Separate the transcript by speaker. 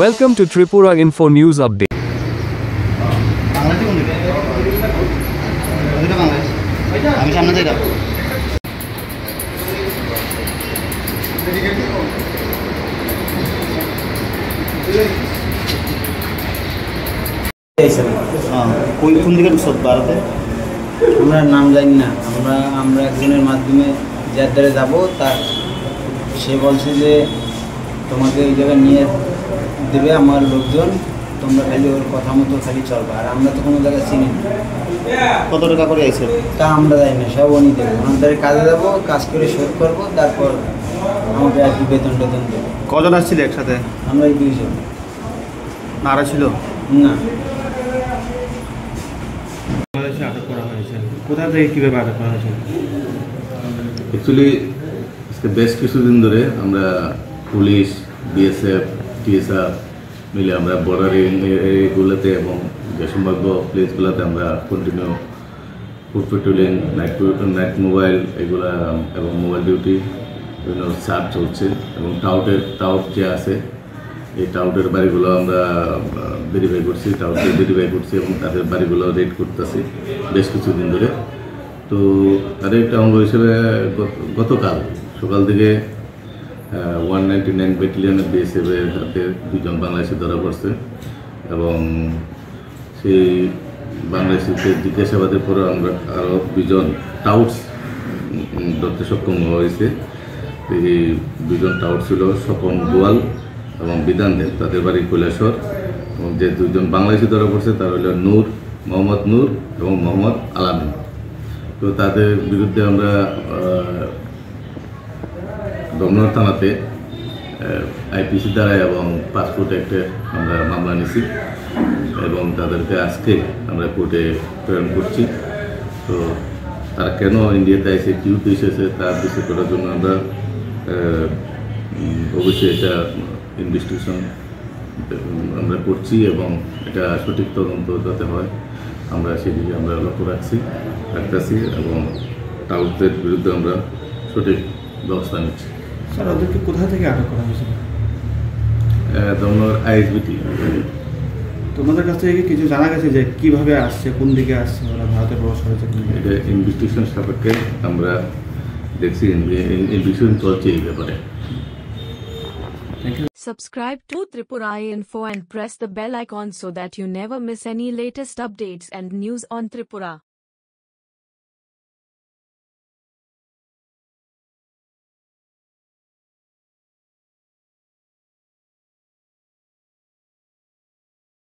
Speaker 1: Welcome to Tripura Info News Update.
Speaker 2: আমি সামনে যাই না কোন দিকে ঢুকছ ভারতে?
Speaker 3: আমরা নাম জানি না। আমরা একজনের মাধ্যমে যার দ্বারা যাবো, তার সে বলছে যে তোমাকে ওই জায়গায় নিয়ে দেবে আমার লোকজন, তোমরা খালি ওর কথা মতো খালি চলবা। আর আমরা তো কোনো জায়গায় চিনি না।
Speaker 2: কত টাকা করে আইছে
Speaker 3: তা আমরা জানি না, সব উনি দেবো। ওনার দ্বারা কাজে যাবো, কাজ করে শোধ করবো, তারপর আমাকে আর কি বেতন টেতন দেবো।
Speaker 2: কজন আসছিল একসাথে?
Speaker 3: আমরা এই দুইজন।
Speaker 2: আরো ছিল
Speaker 3: না,
Speaker 4: বাংলাদেশে আটক করা হয়েছে, কোথা থেকে কীভাবে আটক করা হয়েছে?
Speaker 5: অ্যাকচুয়ালি বেশ কিছুদিন ধরে আমরা পুলিশ, বিএসএফ, টিএসআর মিলে আমরা বর্ডার এরিয়াগুলোতে এবং যে সম্ভাব্য প্লেসগুলোতে আমরা continue food patrolling, night mobile এগুলা এবং মোবাইল ডিউটি বিভিন্ন সার্চ চলছে এবং টাউট যে আছে এই টাউটের বাড়িগুলো আমরা ভেরিফাই করছি, এবং তাদের বাড়িগুলো রেড করতেছি বেশ কিছুদিন ধরে। তো তাদের একটা অঙ্গ হিসেবে গতকাল সকাল থেকে 199 ব্যাটালিয়নের বিএসএফের হাতে 2জন বাংলাদেশি ধরা পড়ছে এবং সেই বাংলাদেশিকে জিজ্ঞাসাবাদের পরে আমরা আরও 2জন টাউটস ধরতে সক্ষম হয়েছে। এই 2জন টাউট ছিল স্বপন গোয়াল এবং বিধান দেব, তাদের বাড়ি কৈলাসর। এবং যে 2জন বাংলাদেশি ধরা পড়ছে তারা হলো মোহাম্মদ নূর এবং মোহাম্মদ আলামিন। তো তাদের বিরুদ্ধে আমরা দমনর থানাতে আইপিসি দ্বারা এবং পাসপোর্ট অ্যাক্টে আমরা মামলা নিছি এবং তাদেরকে আজকে আমরা কোর্টে প্রেরণ করছি। তো তারা কেন ইন্ডিয়াতে এসে কী উদ্দেশ্য এসে তার বিষয় করার জন্য আমরা অবশ্যই এটা ইনভেস্টিগেশন আমরা করছি এবং এটা সঠিক তদন্ত যাতে হয় আমরা সেদিকে আমরা লক্ষ্য রাখতেছি এবং টাউটদের বিরুদ্ধে আমরা সঠিক ব্যবস্থা নিচ্ছি।
Speaker 4: স্যার, ওদেরকে কোথা থেকে আটক করা হয়েছিল?
Speaker 5: দমনর আইএসবিটি।
Speaker 4: তোমাদের কাছ থেকে কিছু জানা গেছে যে কীভাবে আসছে, কোন দিকে আসছে, ওরা ভারতে প্রবেশ করেছে?
Speaker 5: এটা ইনভেস্টিগেশন সাপেক্ষে আমরা দেখছি, ইনভেস্টিগেশন চলছে এই ব্যাপারে।
Speaker 6: Subscribe to Tripura Info and press the bell icon so that you never miss any latest updates and news on Tripura.